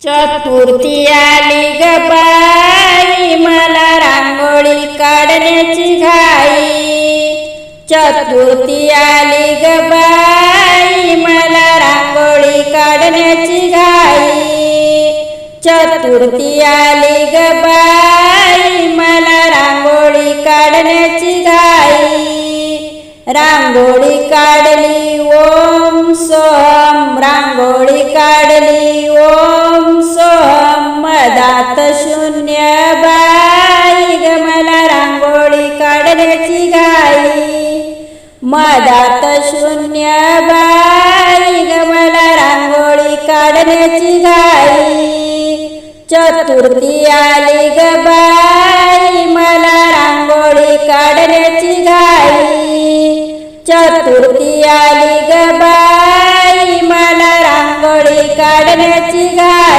चतुर्थी आली ग बाई, मला रांगोळी काढण्याची घाई। चतुर्थी आली ग बाई, मला रांगोळी काढण्याची घाई। चतुर्थी आली ग बाई, मला रांगोळी काढण्याची घाई। रांगोळी काढली ओम सोहम, रांगोळी काढली ओम सोहम। मधात शून्य बाई ग, मला रांगोळी काढण्याची घाई। मधात शून्य बाई ग, मला रांगोळी काढण्याची घाई। चतुर्थी आली ग बाई, मला रांगोळी काढण्याची घाई। चतुर्थी आली ग बाई, मला रांगोळी काढण्याची घाई।